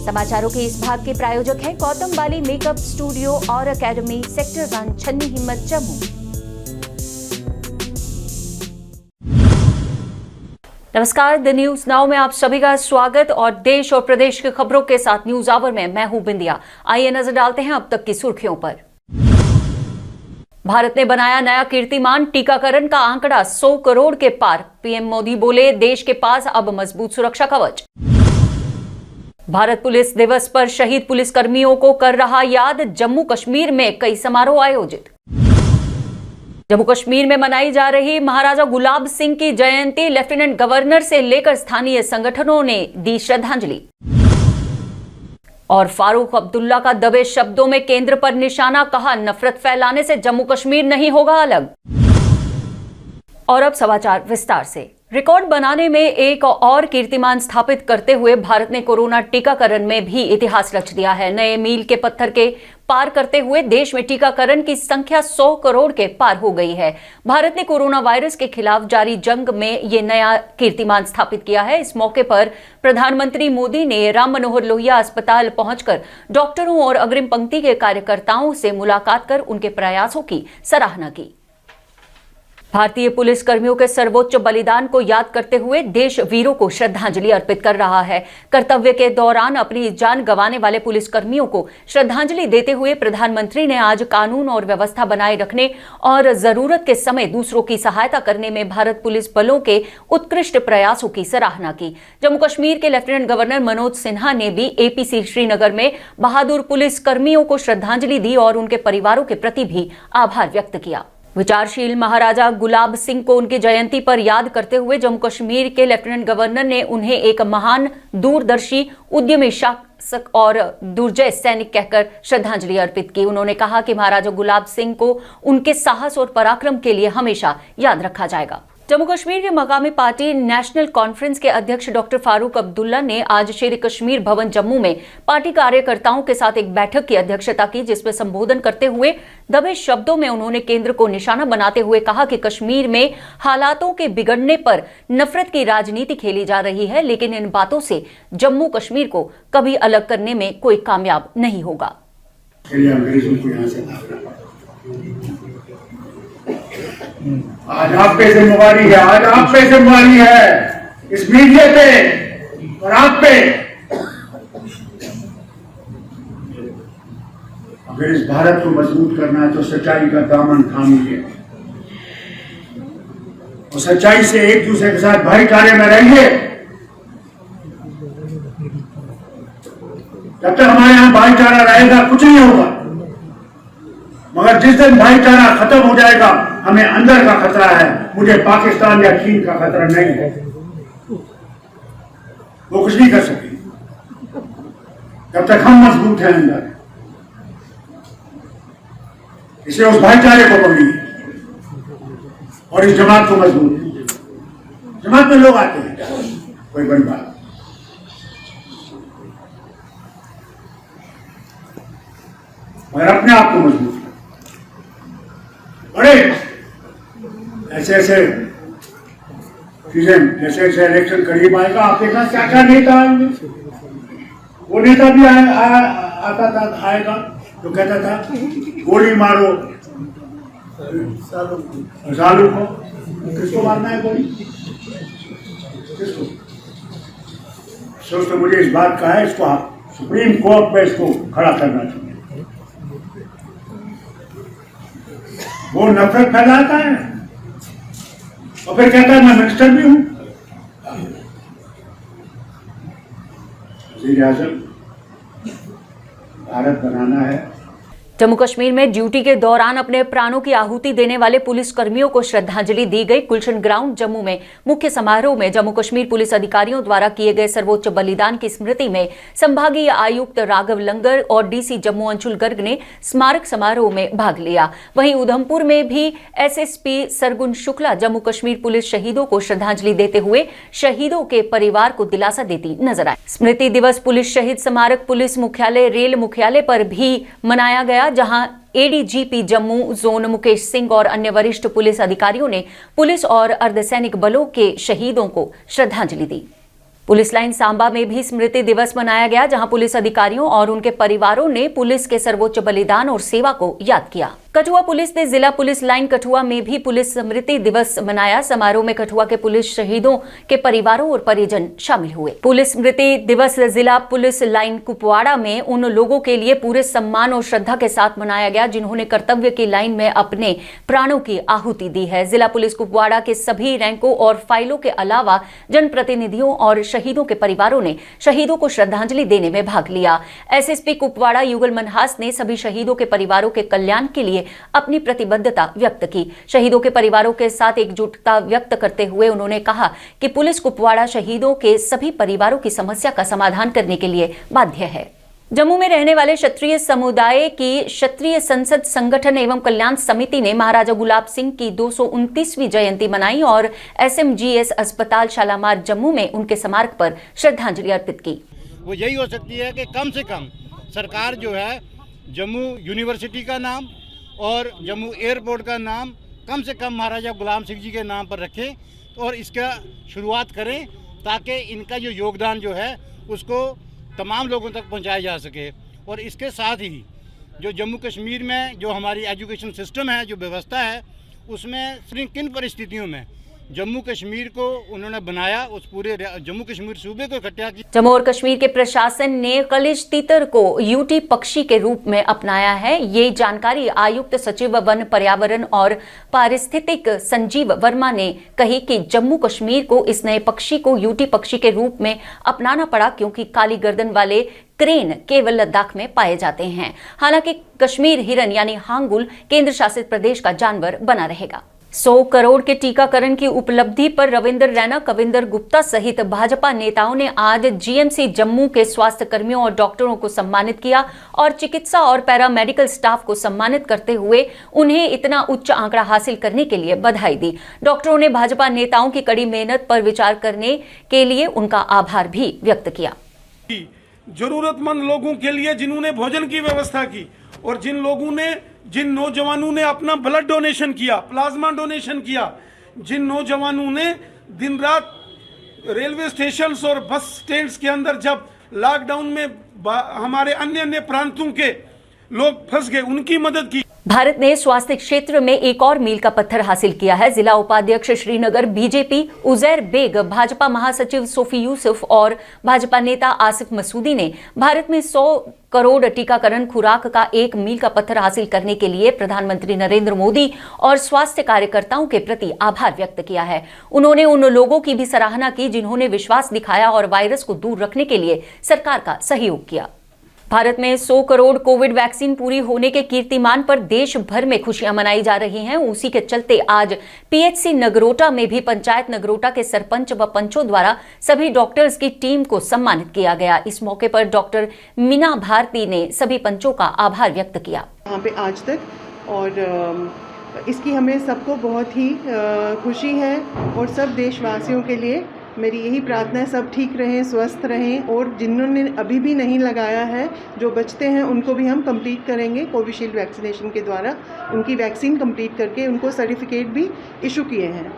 समाचारों के इस भाग के प्रायोजक हैं गौतम बाली मेकअप स्टूडियो और एकेडमी, सेक्टर 1, छन्नी हिम्मत, जम्मू। नमस्कार, द न्यूज नाउ में आप सभी का स्वागत और देश और प्रदेश की खबरों के साथ न्यूज आवर में मैं हूं बिंदिया। आइए नजर डालते हैं अब तक की सुर्खियों पर। भारत ने बनाया नया कीर्तिमान, टीकाकरण का आंकड़ा 100 करोड़ के पार। पीएम मोदी बोले, देश के पास अब मजबूत सुरक्षा कवच। भारत पुलिस दिवस पर शहीद पुलिसकर्मियों को कर रहा याद, जम्मू कश्मीर में कई समारोह आयोजित। जम्मू कश्मीर में मनाई जा रही महाराजा गुलाब सिंह की जयंती, लेफ्टिनेंट गवर्नर से लेकर स्थानीय संगठनों ने दी श्रद्धांजलि। और फारूक अब्दुल्ला का दबे शब्दों में केंद्र पर निशाना, कहा नफरत फैलाने से जम्मू कश्मीर नहीं होगा अलग। और अब समाचार विस्तार से। रिकॉर्ड बनाने में एक और कीर्तिमान स्थापित करते हुए भारत ने कोरोना टीकाकरण में भी इतिहास रच दिया है। नए मील के पत्थर के पार करते हुए देश में टीकाकरण की संख्या 100 करोड़ के पार हो गई है। भारत ने कोरोना वायरस के खिलाफ जारी जंग में ये नया कीर्तिमान स्थापित किया है। इस मौके पर प्रधानमंत्री मोदी ने राम मनोहर लोहिया अस्पताल पहुंचकर डॉक्टरों और अग्रिम पंक्ति के कार्यकर्ताओं से मुलाकात कर उनके प्रयासों की सराहना की। भारतीय पुलिस कर्मियों के सर्वोच्च बलिदान को याद करते हुए देश वीरों को श्रद्धांजलि अर्पित कर रहा है। कर्तव्य के दौरान अपनी जान गंवाने वाले पुलिस कर्मियों को श्रद्धांजलि देते हुए प्रधानमंत्री ने आज कानून और व्यवस्था बनाए रखने और जरूरत के समय दूसरों की सहायता करने में भारत पुलिस बलों के उत्कृष्ट प्रयासों की सराहना की। जम्मू कश्मीर के लेफ्टिनेंट गवर्नर मनोज सिन्हा ने भी एपीसी श्रीनगर में बहादुर पुलिस कर्मियों को श्रद्धांजलि दी और उनके परिवारों के प्रति भी आभार व्यक्त किया। विचारशील महाराजा गुलाब सिंह को उनकी जयंती पर याद करते हुए जम्मू कश्मीर के लेफ्टिनेंट गवर्नर ने उन्हें एक महान, दूरदर्शी, उद्यमी शासक और दुर्जय सैनिक कहकर श्रद्धांजलि अर्पित की। उन्होंने कहा कि महाराजा गुलाब सिंह को उनके साहस और पराक्रम के लिए हमेशा याद रखा जाएगा। जम्मू कश्मीर के मकामी पार्टी नेशनल कॉन्फ्रेंस के अध्यक्ष डॉक्टर फारूक अब्दुल्ला ने आज शेर कश्मीर भवन जम्मू में पार्टी कार्यकर्ताओं के साथ एक बैठक की अध्यक्षता की, जिसमें संबोधन करते हुए दबे शब्दों में उन्होंने केंद्र को निशाना बनाते हुए कहा कि कश्मीर में हालातों के बिगड़ने पर नफरत की राजनीति खेली जा रही है, लेकिन इन बातों से जम्मू कश्मीर को कभी अलग करने में कोई कामयाब नहीं होगा। आज आप पे जिम्मेवारी है, आज आप पे जिम्मेवारी है, इस मीडिया पे और आप पे। अगर इस भारत को मजबूत करना है तो सच्चाई का दामन थामिए और सच्चाई से एक दूसरे के साथ भाईचारे में रहिए। जब तक हमारे यहां भाईचारा रहेगा कुछ नहीं होगा, मगर जिस दिन भाईचारा खत्म हो जाएगा हमें अंदर का खतरा है। मुझे पाकिस्तान या चीन का खतरा नहीं है, वो कुछ नहीं कर सके जब तक हम मजबूत हैं अंदर। इसलिए उस भाईचारे को पकड़िए और इस जमात को मजबूत। जमात में लोग आते हैं, कोई बड़ी बात, मगर अपने आप को मजबूत बड़े ऐसे ऐसे चीजें, जैसे जैसे इलेक्शन करीब आएगा आप देखना क्या क्या नेता आएंगे। वो नेता भी आता था, आएगा तो कहता था गोली मारो जालू को। किसको मारना है गोली, किसको? सोच तो मुझे इस बात का है, इसको सुप्रीम कोर्ट में इसको खड़ा करना चाहिए। वो नफरत फैलाता है और फिर कहता है मैं मिनिस्टर भी हूं। वज़ीर आज़म भारत बनाना है। जम्मू कश्मीर में ड्यूटी के दौरान अपने प्राणों की आहुति देने वाले पुलिस कर्मियों को श्रद्धांजलि दी गई। गुलशन ग्राउंड जम्मू में मुख्य समारोह में जम्मू कश्मीर पुलिस अधिकारियों द्वारा किए गए सर्वोच्च बलिदान की स्मृति में संभागीय आयुक्त राघव लंगर और डीसी जम्मू अंशुल गर्ग ने स्मारक समारोह में भाग लिया। वहीं उधमपुर में भी एसएसपी सरगुन शुक्ला जम्मू कश्मीर पुलिस शहीदों को श्रद्धांजलि देते हुए शहीदों के परिवार को दिलासा देती नजर आए। स्मृति दिवस पुलिस शहीद स्मारक पुलिस मुख्यालय रेल मुख्यालय पर भी मनाया गया, जहां एडीजीपी जम्मू जोन मुकेश सिंह और अन्य वरिष्ठ पुलिस अधिकारियों ने पुलिस और अर्धसैनिक बलों के शहीदों को श्रद्धांजलि दी। पुलिस लाइन सांबा में भी स्मृति दिवस मनाया गया, जहां पुलिस अधिकारियों और उनके परिवारों ने पुलिस के सर्वोच्च बलिदान और सेवा को याद किया। कठुआ पुलिस ने जिला पुलिस लाइन कठुआ में भी पुलिस स्मृति दिवस मनाया। समारोह में कठुआ के पुलिस शहीदों के परिवारों और परिजन शामिल हुए। पुलिस स्मृति दिवस जिला पुलिस लाइन कुपवाड़ा में उन लोगों के लिए पूरे सम्मान और श्रद्धा के साथ मनाया गया जिन्होंने कर्तव्य की लाइन में अपने प्राणों की आहुति दी है। जिला पुलिस कुपवाड़ा के सभी रैंकों और फाइलों के अलावा जनप्रतिनिधियों और शहीदों के परिवारों ने शहीदों को श्रद्धांजलि देने में भाग लिया। एसएसपी कुपवाड़ा युगल मनहास ने सभी शहीदों के परिवारों के कल्याण के लिए अपनी प्रतिबद्धता व्यक्त की। शहीदों के परिवारों के साथ एकजुटता व्यक्त करते हुए उन्होंने कहा कि पुलिस कुपवाड़ा शहीदों के सभी परिवारों की समस्या का समाधान करने के लिए बाध्य है। जम्मू में रहने वाले क्षत्रिय समुदाय की क्षत्रिय संसद संगठन एवं कल्याण समिति ने महाराजा गुलाब सिंह की 229वीं जयंती मनाई और SMGS अस्पताल शालामार जम्मू में उनके स्मारक पर श्रद्धांजलि अर्पित की। वो यही हो सकती है कि कम से कम सरकार जो है जम्मू यूनिवर्सिटी का नाम और जम्मू एयरपोर्ट का नाम कम से कम महाराजा गुलाम सिंह जी के नाम पर रखें और इसका शुरुआत करें ताकि इनका जो योगदान जो है उसको तमाम लोगों तक पहुंचाया जा सके। और इसके साथ ही जो जम्मू कश्मीर में जो हमारी एजुकेशन सिस्टम है, जो व्यवस्था है, उसमें किन परिस्थितियों में जम्मू कश्मीर को उन्होंने बनाया, उस पूरे जम्मू कश्मीर सूबे को इकट्ठा किया। जम्मू और कश्मीर के प्रशासन ने कलिज तीतर को यूटी पक्षी के रूप में अपनाया है। ये जानकारी आयुक्त सचिव वन पर्यावरण और पारिस्थितिक संजीव वर्मा ने कही कि जम्मू कश्मीर को इस नए पक्षी को यूटी पक्षी के रूप में अपनाना पड़ा क्योंकि काली गर्दन वाले क्रेन केवल लद्दाख में पाए जाते हैं। हालांकि कश्मीर हिरन यानी हांगुल केंद्र शासित प्रदेश का जानवर बना रहेगा। 100 करोड़ के टीकाकरण की उपलब्धि पर रविंद्र रैना, कविंदर गुप्ता सहित भाजपा नेताओं ने आज जीएमसी जम्मू के स्वास्थ्य कर्मियों और डॉक्टरों को सम्मानित किया और चिकित्सा और पैरामेडिकल स्टाफ को सम्मानित करते हुए उन्हें इतना उच्च आंकड़ा हासिल करने के लिए बधाई दी। डॉक्टरों ने भाजपा नेताओं की कड़ी मेहनत पर विचार करने के लिए उनका आभार भी व्यक्त किया। जरूरतमंद लोगों के लिए जिन्होंने भोजन की व्यवस्था की और जिन नौजवानों ने अपना ब्लड डोनेशन किया, प्लाज्मा डोनेशन किया, जिन नौजवानों ने दिन रात रेलवे स्टेशन और बस स्टैंड्स के अंदर जब लॉकडाउन में हमारे अन्य प्रांतों के लोग फंस गए, उनकी मदद की। भारत ने स्वास्थ्य क्षेत्र में एक और मील का पत्थर हासिल किया है। जिला उपाध्यक्ष श्रीनगर बीजेपी उजैर बेग, भाजपा महासचिव सोफी यूसुफ और भाजपा नेता आसिफ मसूदी ने भारत में 100 करोड़ टीकाकरण खुराक का एक मील का पत्थर हासिल करने के लिए प्रधानमंत्री नरेंद्र मोदी और स्वास्थ्य कार्यकर्ताओं के प्रति आभार व्यक्त किया है। उन्होंने उन लोगों की भी सराहना की जिन्होंने विश्वास दिखाया और वायरस को दूर रखने के लिए सरकार का सहयोग किया। भारत में 100 करोड़ कोविड वैक्सीन पूरी होने के कीर्तिमान पर देश भर में खुशियां मनाई जा रही हैं। उसी के चलते आज पीएचसी नगरोटा में भी पंचायत नगरोटा के सरपंच व पंचों द्वारा सभी डॉक्टर्स की टीम को सम्मानित किया गया। इस मौके पर डॉक्टर मीना भारती ने सभी पंचों का आभार व्यक्त किया। यहाँ पे आज तक और इसकी हमें सबको बहुत ही खुशी है और सब देशवासियों के लिए मेरी यही प्रार्थना है, सब ठीक रहें, स्वस्थ रहें और जिन्होंने अभी भी नहीं लगाया है, जो बचते हैं उनको भी हम कंप्लीट करेंगे कोविशील्ड वैक्सीनेशन के द्वारा। उनकी वैक्सीन कंप्लीट करके उनको सर्टिफिकेट भी इशू किए हैं।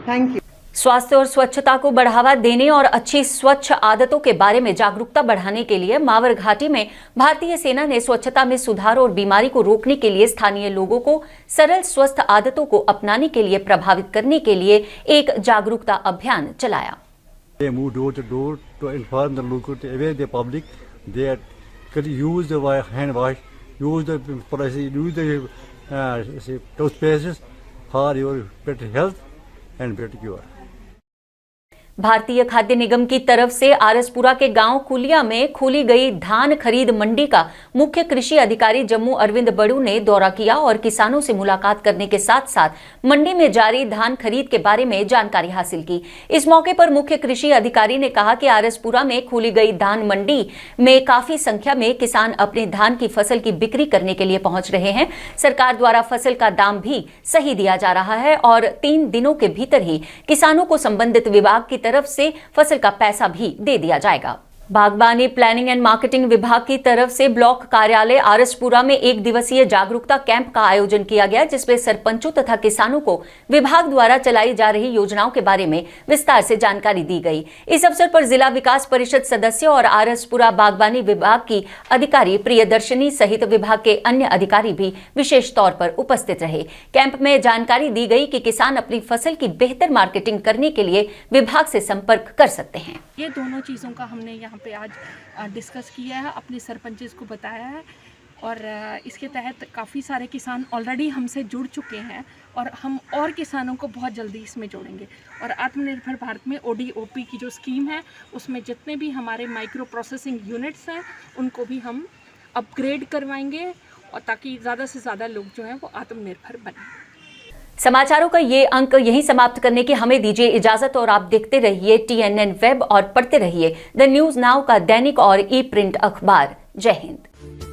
Thank you. स्वास्थ्य और स्वच्छता को बढ़ावा देने और अच्छी स्वच्छ आदतों के बारे में जागरूकता बढ़ाने के लिए मावर घाटी में भारतीय सेना ने स्वच्छता में सुधार और बीमारी को रोकने के लिए स्थानीय लोगों को सरल स्वस्थ आदतों को अपनाने के लिए प्रभावित करने के लिए एक जागरूकता अभियान चलाया। They move door to door to inform the local, to aware the public that could use the hand wash, use the toothpastes for your better health and better cure. भारतीय खाद्य निगम की तरफ से आरसपुरा के गांव कुलिया में खोली गई धान खरीद मंडी का मुख्य कृषि अधिकारी जम्मू अरविंद बड़ू ने दौरा किया और किसानों से मुलाकात करने के साथ साथ मंडी में जारी धान खरीद के बारे में जानकारी हासिल की। इस मौके पर मुख्य कृषि अधिकारी ने कहा कि आरसपुरा में खोली गई धान मंडी में काफी संख्या में किसान अपने धान की फसल की बिक्री करने के लिए पहुंच रहे हैं। सरकार द्वारा फसल का दाम भी सही दिया जा रहा है और 3 दिनों के भीतर ही किसानों को संबंधित विभाग की तरफ से फसल का पैसा भी दे दिया जाएगा। बागबानी प्लानिंग एंड मार्केटिंग विभाग की तरफ से ब्लॉक कार्यालय आरएसपुरा में 1 दिवसीय जागरूकता कैंप का आयोजन किया गया, जिसमें सरपंचों तथा किसानों को विभाग द्वारा चलाई जा रही योजनाओं के बारे में विस्तार से जानकारी दी गई। इस अवसर पर जिला विकास परिषद सदस्य और आरएसपुरा बागबानी विभाग की अधिकारी प्रियदर्शनी सहित विभाग के अन्य अधिकारी भी विशेष तौर पर उपस्थित रहे। कैंप में जानकारी दी गई कि किसान अपनी फसल की बेहतर मार्केटिंग करने के लिए विभाग से संपर्क कर सकते हैं। ये दोनों चीज़ों का हमने यहाँ पे आज डिस्कस किया है, अपने सरपंचेस को बताया है और इसके तहत काफ़ी सारे किसान ऑलरेडी हमसे जुड़ चुके हैं और हम और किसानों को बहुत जल्दी इसमें जोड़ेंगे। और आत्मनिर्भर भारत में ODOP की जो स्कीम है उसमें जितने भी हमारे माइक्रो प्रोसेसिंग यूनिट्स हैं उनको भी हम अपग्रेड करवाएंगे और ताकि ज़्यादा से ज़्यादा लोग जो हैं वो आत्मनिर्भर बने। समाचारों का ये अंक यहीं समाप्त करने की हमें दीजिए इजाजत और आप देखते रहिए TNN वेब और पढ़ते रहिए द न्यूज नाउ का दैनिक और ई प्रिंट अखबार। जय हिंद।